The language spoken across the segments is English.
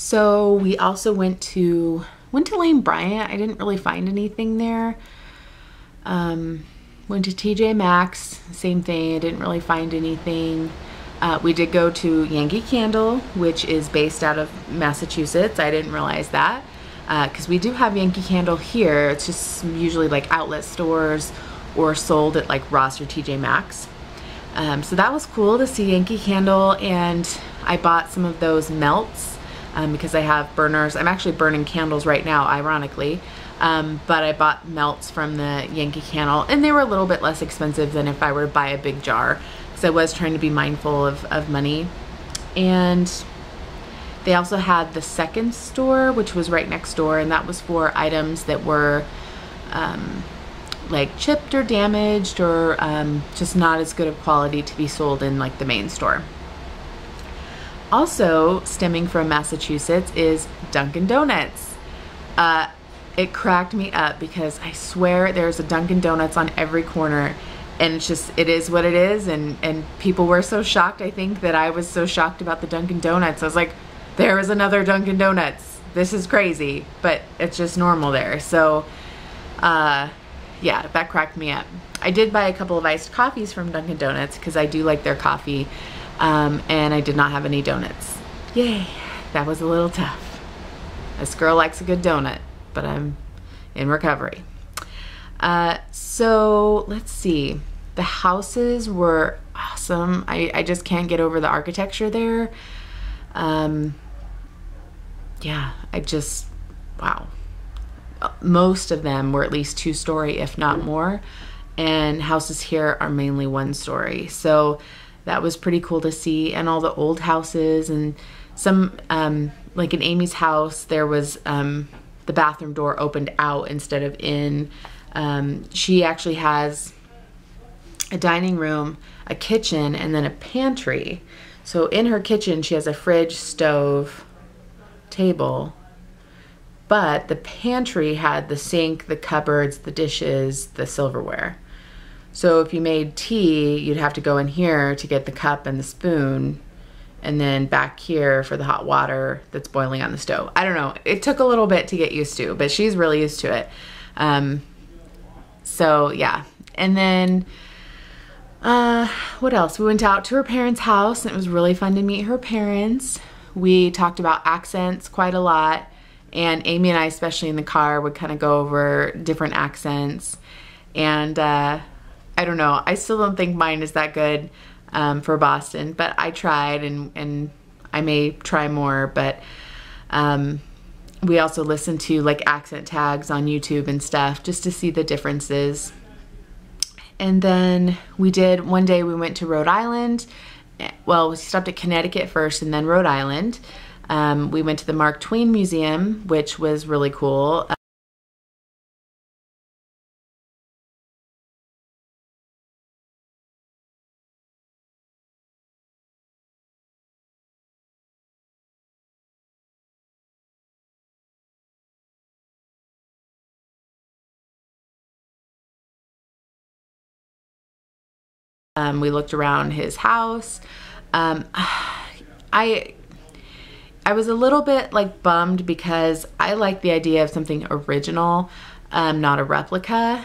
So we also went to Lane Bryant. I didn't really find anything there. Went to TJ Maxx, same thing. I didn't really find anything. We did go to Yankee Candle, which is based out of Massachusetts. I didn't realize that because we do have Yankee Candle here. It's just usually like outlet stores or sold at like Ross or TJ Maxx. So that was cool to see Yankee Candle, and I bought some of those melts because I have burners. I'm actually burning candles right now, ironically. But I bought melts from the Yankee Candle, and they were a little bit less expensive than if I were to buy a big jar, because I was trying to be mindful of money. And they also had the second store, which was right next door, and that was for items that were like chipped or damaged or just not as good of quality to be sold in like the main store. Also stemming from Massachusetts is Dunkin' Donuts. It cracked me up because I swear there's a Dunkin' Donuts on every corner, and it's just, it is what it is, and people were so shocked, I think, that I was so shocked about the Dunkin' Donuts. I was like, there is another Dunkin' Donuts. This is crazy, but it's just normal there. So yeah, that cracked me up. I did buy a couple of iced coffees from Dunkin' Donuts because I do like their coffee, and I did not have any donuts. Yay, that was a little tough. This girl likes a good donut, but I'm in recovery. So let's see. The houses were awesome. I just can't get over the architecture there. Yeah, wow. Most of them were at least 2-story, if not more. And houses here are mainly 1-story. So that was pretty cool to see. And all the old houses, and some, like in Amy's house, there was, the bathroom door opened out instead of in. She actually has a dining room, a kitchen, and then a pantry. So in her kitchen, she has a fridge, stove, table, but the pantry had the sink, the cupboards, the dishes, the silverware. So if you made tea, you'd have to go in here to get the cup and the spoon, and then back here for the hot water that's boiling on the stove. I don't know. It took a little bit to get used to, but she's really used to it. So yeah. And then, what else? We went out to her parents' house, and it was really fun to meet her parents. We talked about accents quite a lot, and Amy and I, especially in the car, would kind of go over different accents. And I don't know. I still don't think mine is that good for Boston, but I tried, and I may try more. But we also listened to like accent tags on YouTube and stuff just to see the differences. And then one day we went to Rhode Island. Well, we stopped at Connecticut first and then Rhode Island. We went to the Mark Twain Museum, which was really cool. We looked around his house. I was a little bit like bummed because I like the idea of something original, not a replica.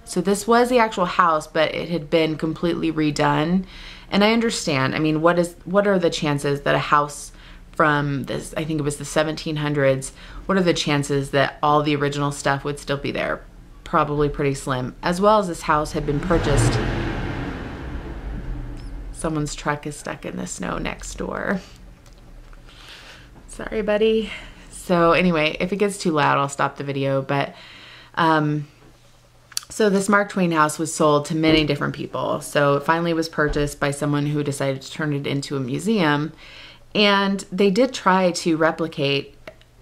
So this was the actual house, but it had been completely redone. And I understand. I mean, what are the chances that a house from this, I think it was the 1700s, what are the chances that all the original stuff would still be there? Probably pretty slim. As well as this house had been purchased. Someone's truck is stuck in the snow next door. Sorry, buddy. So anyway, if it gets too loud, I'll stop the video. But so this Mark Twain house was sold to many different people. So it finally was purchased by someone who decided to turn it into a museum. And they did try to replicate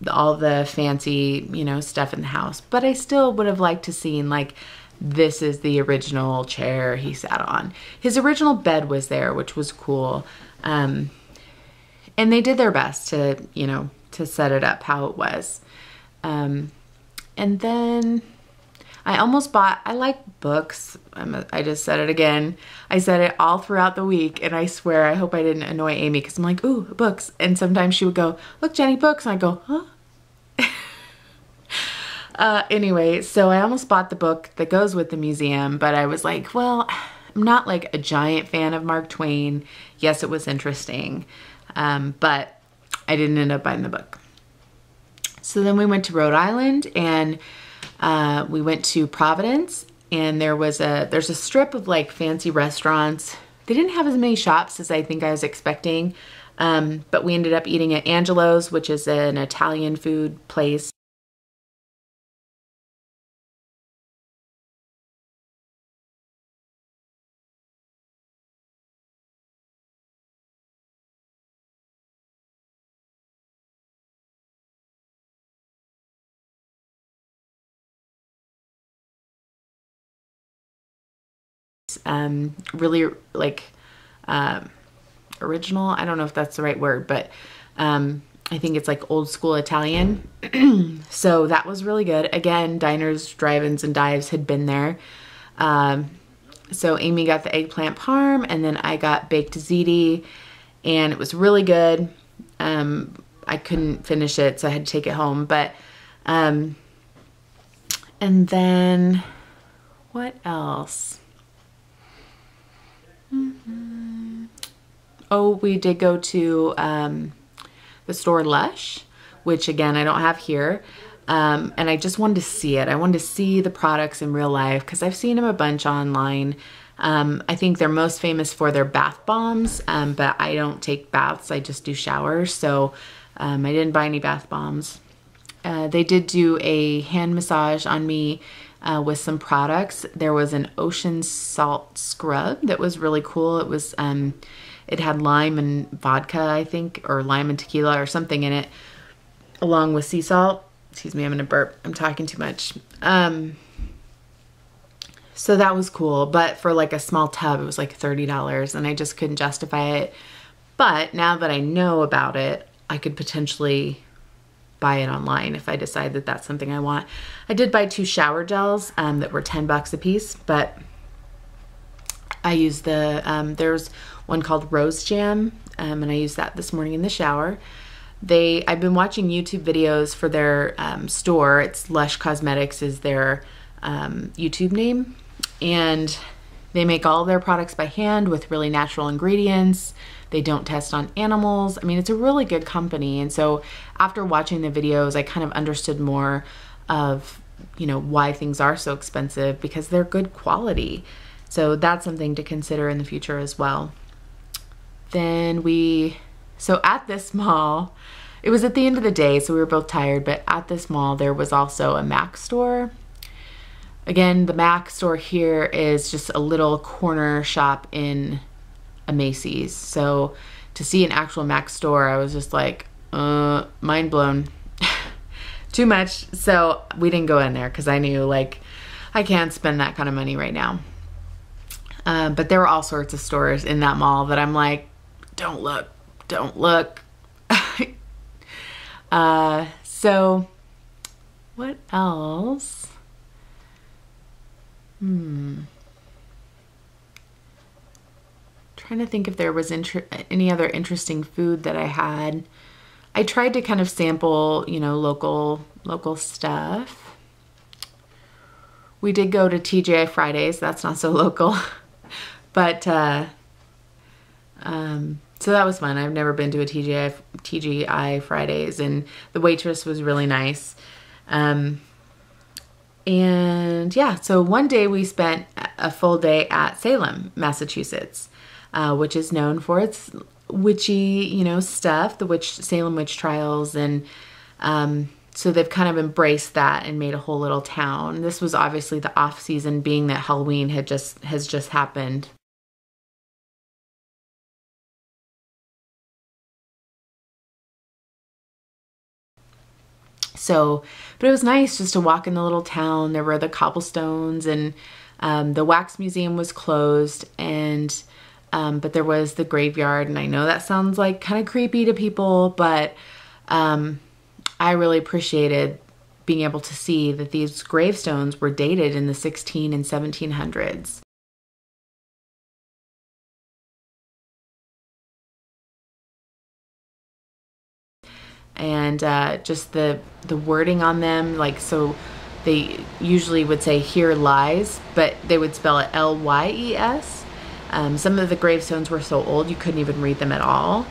all the fancy, stuff in the house. But I still would have liked to seen like, this is the original chair he sat on. His original bed was there, which was cool. And they did their best to, to set it up how it was. And then I almost bought, I like books. I just said it again. I said it all throughout the week, and I swear, I hope I didn't annoy Amy, because I'm like, ooh, books. And sometimes she would go, look, Jenny, books. And I go, huh? Anyway, so I almost bought the book that goes with the museum, but I was like, well, I'm not like a giant fan of Mark Twain. Yes, it was interesting, but I didn't end up buying the book. So then we went to Rhode Island, and we went to Providence, and there's a strip of like fancy restaurants. They didn't have as many shops as I think I was expecting, but we ended up eating at Angelo's, which is an Italian food place. Really like original. I don't know if that's the right word, but I think it's like old school Italian. So that was really good. Again, diners, drive-ins, and dives had been there. So Amy got the eggplant parm, and then I got baked ziti, and it was really good. I couldn't finish it, so I had to take it home. But and then what else? Oh, we did go to the store Lush, which again, I don't have here. And I just wanted to see it. I wanted to see the products in real life, because I've seen them a bunch online. I think they're most famous for their bath bombs, but I don't take baths. I just do showers. So I didn't buy any bath bombs. They did do a hand massage on me with some products. There was an ocean salt scrub that was really cool. It was it had lime and vodka, I think, or lime and tequila or something in it, along with sea salt. Excuse me, I'm gonna burp. I'm talking too much. So that was cool, but for like a small tub, it was like $30, and I just couldn't justify it. But now that I know about it, I could potentially buy it online if I decide that that's something I want. I did buy 2 shower gels that were $10 a piece, but I used there's one called Rose Jam, and I used that this morning in the shower. I've been watching YouTube videos for their store. It's Lush Cosmetics is their YouTube name, and they make all their products by hand with really natural ingredients. They don't test on animals. I mean, it's a really good company. And so after watching the videos, I kind of understood more of, you know, why things are so expensive, because they're good quality. So that's something to consider in the future as well. Then so at this mall, it was at the end of the day, so we were both tired, but at this mall, there was also a Mac store. Again, the Mac store here is just a little corner shop in a Macy's. So to see an actual Mac store, I was just like, mind blown. Too much. So we didn't go in there, because I knew like I can't spend that kind of money right now. But there were all sorts of stores in that mall that I'm like, don't look. So what else? Trying to think if there was any other interesting food that I had. I tried to kind of sample, you know, local stuff. We did go to TGI Fridays. That's not so local. But so that was fun. I've never been to a TGI Fridays, and the waitress was really nice. And yeah, so one day we spent a full day at Salem, Massachusetts, which is known for its witchy, you know, stuff, the Salem witch trials. And so they've kind of embraced that and made a whole little town. This was obviously the off season, being that Halloween has just happened. So, but it was nice just to walk in the little town. There were the cobblestones, and the wax museum was closed, and but there was the graveyard. And I know that sounds like kind of creepy to people, but I really appreciated being able to see that these gravestones were dated in the 16 and 1700s. And just the wording on them, like, so they usually would say "here lies," but they would spell it L-Y-E-S. Some of the gravestones were so old you couldn't even read them at all.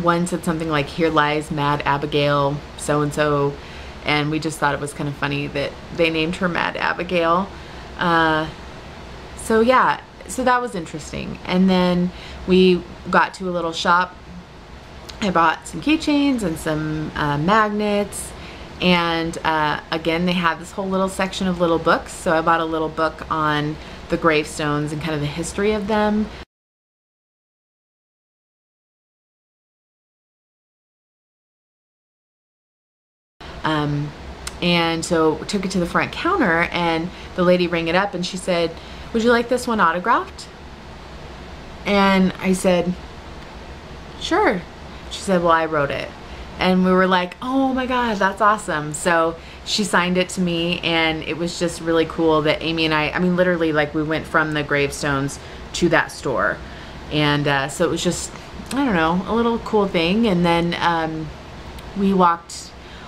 One said something like "here lies Mad Abigail so-and-so," and we just thought it was kind of funny that they named her Mad Abigail. So yeah, so that was interesting. And then we got to a little shop. I bought some keychains and some magnets, and again, they had this whole little section of little books. So I bought a little book on the gravestones and kind of the history of them. And so took it to the front counter, and the lady rang it up and she said, "Would you like this one autographed?" And I said, "Sure." She said, "Well, I wrote it." And we were like, "Oh my God, that's awesome." So she signed it to me, and it was just really cool that Amy and I mean, literally, like, we went from the gravestones to that store. And so it was just, I don't know, a little cool thing. And then we walked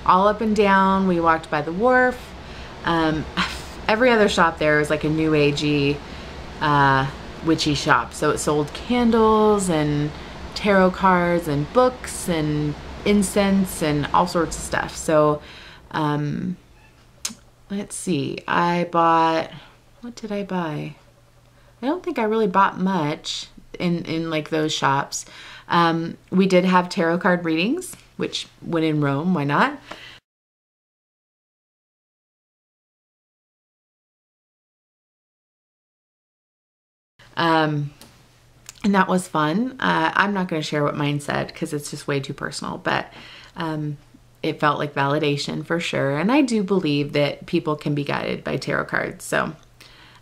all up and down. We walked by the wharf. Every other shop there was like a new agey, witchy shop. So it sold candles and tarot cards and books and incense and all sorts of stuff. So let's see, I bought, what did I buy? I don't think I really bought much in like those shops. We did have tarot card readings, which when in Rome, why not? And that was fun. I'm not going to share what mine said because it's just way too personal, but it felt like validation for sure. And I do believe that people can be guided by tarot cards. So,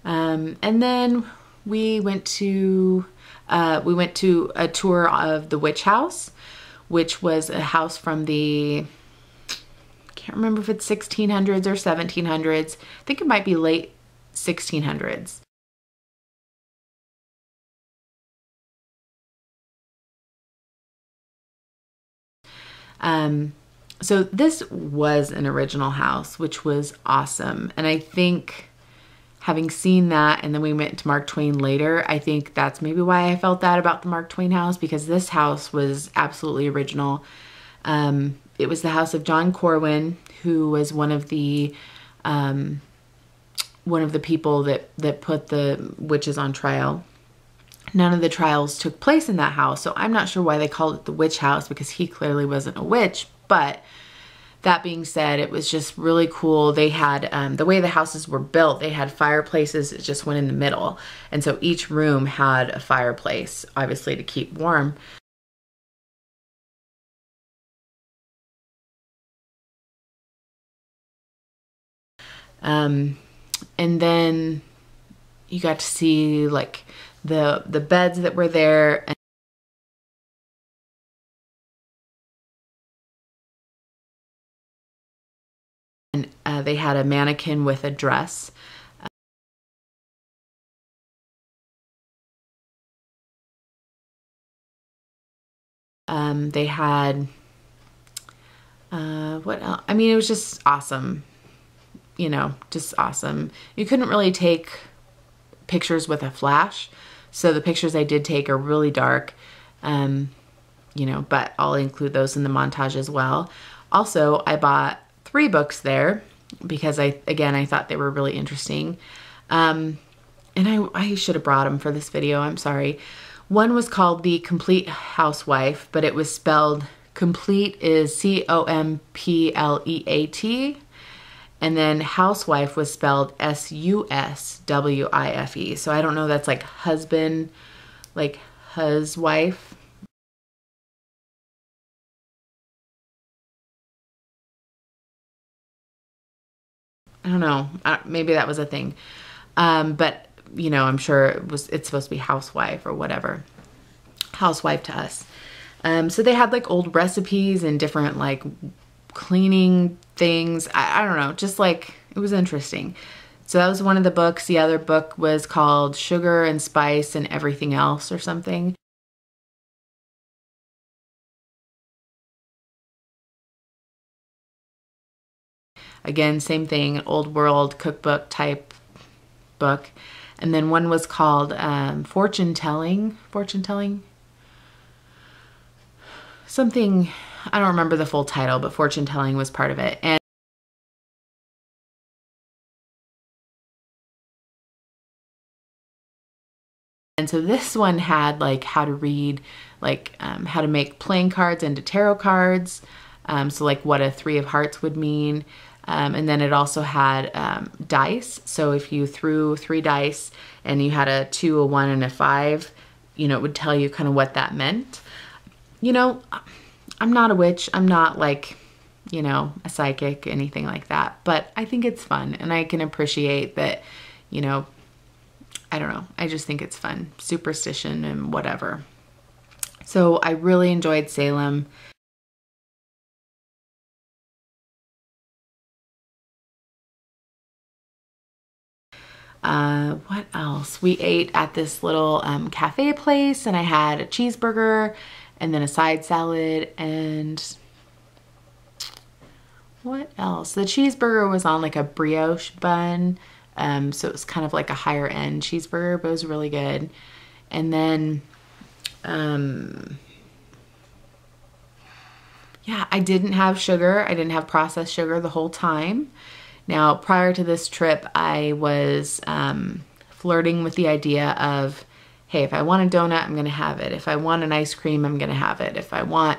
and then we went to a tour of the witch house, which was a house from the, I can't remember if it's 1600s or 1700s. I think it might be late 1600s. So this was an original house, which was awesome. And I think having seen that, and then we went to Mark Twain later, I think that's maybe why I felt that about the Mark Twain house, because this house was absolutely original. It was the house of John Corwin, who was one of the people that put the witches on trial. None of the trials took place in that house, so I'm not sure why they called it the witch house, because he clearly wasn't a witch. But that being said, it was just really cool. They had, the way the houses were built, they had fireplaces that just went in the middle. And so each room had a fireplace, obviously to keep warm. And then you got to see like the beds that were there, and they had a mannequin with a dress. They had what else? I mean, it was just awesome, you know, just awesome. You couldn't really take pictures with a flash, so the pictures I did take are really dark, you know, but I'll include those in the montage as well. Also, I bought 3 books there because I thought they were really interesting. And I should have brought them for this video, I'm sorry. One was called The Complete Housewife, but it was spelled, complete is C-O-M-P-L-E-A-T. And then housewife was spelled S-U-S-W-I-F-E. So I don't know, that's like husband, like huswife. I don't know, maybe that was a thing. But you know, I'm sure it's supposed to be housewife or whatever. Housewife to us. So they had like old recipes and different like cleaning things. I don't know, just like, it was interesting. So that was one of the books. The other book was called Sugar and Spice and Everything Else or something. Again, same thing, old world cookbook type book. And then one was called Fortune Telling, something, I don't remember the full title, but Fortune Telling was part of it. And so this one had like how to read, like how to make playing cards into tarot cards. So like what a 3 of hearts would mean. And then it also had dice. So if you threw 3 dice and you had a 2, a 1, and a 5, you know, it would tell you kind of what that meant. You know, I'm not a witch. I'm not like, you know, a psychic, anything like that. But I think it's fun, and I can appreciate that, you know, I don't know. I just think it's fun. Superstition and whatever. So I really enjoyed Salem. What else? We ate at this little cafe place, and I had a cheeseburger and then a side salad, and what else? The cheeseburger was on like a brioche bun. So it was kind of like a higher end cheeseburger, but it was really good. And then, yeah, I didn't have sugar. I didn't have processed sugar the whole time. Now, prior to this trip, I was flirting with the idea of, hey, if I want a donut, I'm going to have it. If I want an ice cream, I'm going to have it. If I want,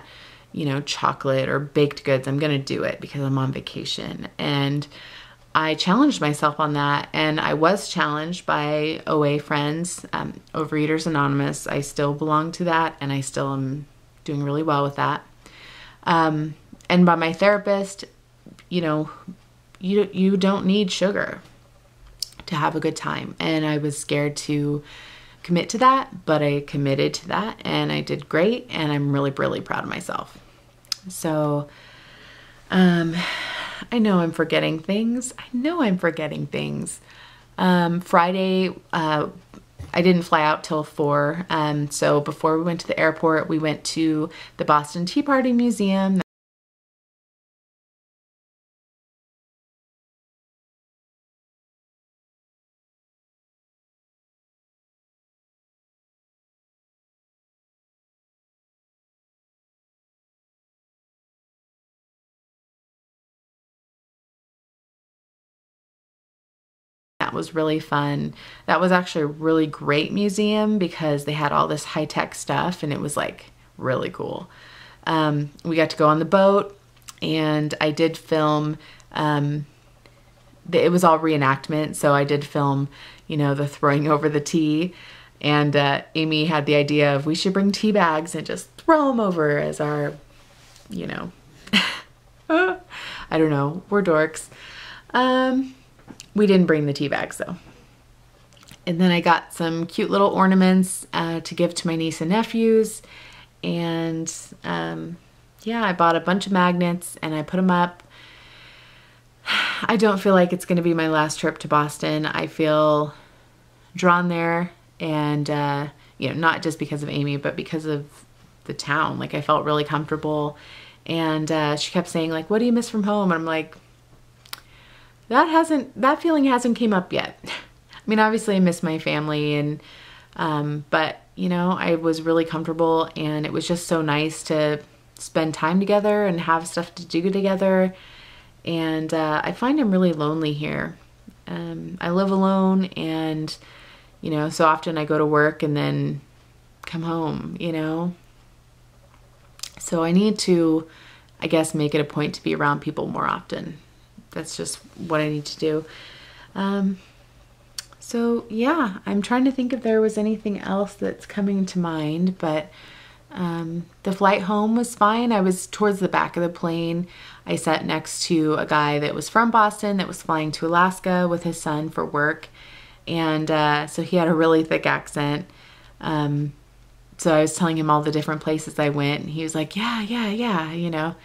you know, chocolate or baked goods, I'm going to do it because I'm on vacation. And I challenged myself on that, and I was challenged by OA friends, Overeaters Anonymous. I still belong to that, and I still am doing really well with that. And by my therapist, you know, you don't need sugar to have a good time. And I was scared to commit to that, but I committed to that, and I did great, and I'm really, really proud of myself. So, I know I'm forgetting things. Friday, I didn't fly out till 4. So before we went to the airport, we went to the Boston Tea Party Museum. That was really fun. That was actually a really great museum because they had all this high-tech stuff, and it was like really cool. We got to go on the boat, and I did film, it was all reenactment, so I did film, you know, the throwing over the tea, and Amy had the idea of we should bring tea bags and just throw them over as our, you know, I don't know, we're dorks. We didn't bring the tea bags though. And then I got some cute little ornaments to give to my niece and nephews. And yeah, I bought a bunch of magnets and I put them up. I don't feel like it's going to be my last trip to Boston. I feel drawn there, and you know, not just because of Amy, but because of the town. Like, I felt really comfortable. And she kept saying, like, what do you miss from home? And I'm like, that feeling hasn't came up yet. I mean, obviously I miss my family, and but you know, I was really comfortable, and it was just so nice to spend time together and have stuff to do together. And I find I'm really lonely here. I live alone, and you know, so often I go to work and then come home, you know. So I need to, I guess, make it a point to be around people more often. That's just what I need to do. So yeah, I'm trying to think if there was anything else that's coming to mind, but the flight home was fine. I was towards the back of the plane. I sat next to a guy that was from Boston that was flying to Alaska with his son for work. And so he had a really thick accent. So I was telling him all the different places I went, and he was like, yeah, you know.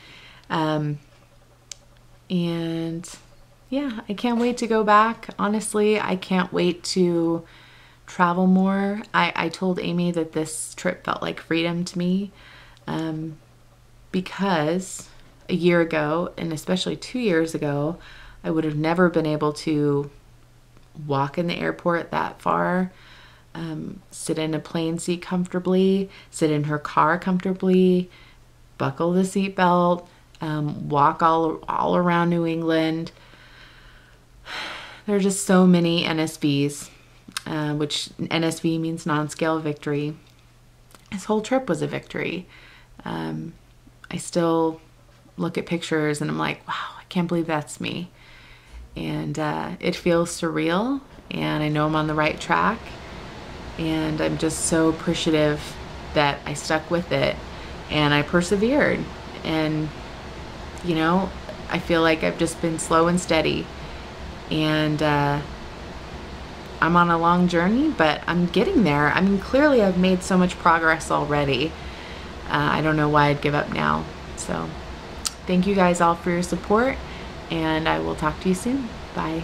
And yeah, I can't wait to go back. Honestly, I can't wait to travel more. I told Amy that this trip felt like freedom to me, because a year ago, and especially 2 years ago, I would have never been able to walk in the airport that far, sit in a plane seat comfortably, sit in her car comfortably, buckle the seatbelt, walk all around New England. There are just so many NSVs, which NSV means non-scale victory. This whole trip was a victory. I still look at pictures and I'm like, wow, I can't believe that's me. And it feels surreal, and I know I'm on the right track, and I'm just so appreciative that I stuck with it and I persevered. And you know, I feel like I've just been slow and steady, and I'm on a long journey, but I'm getting there. I mean, clearly I've made so much progress already. I don't know why I'd give up now. So thank you guys all for your support, and I will talk to you soon. Bye.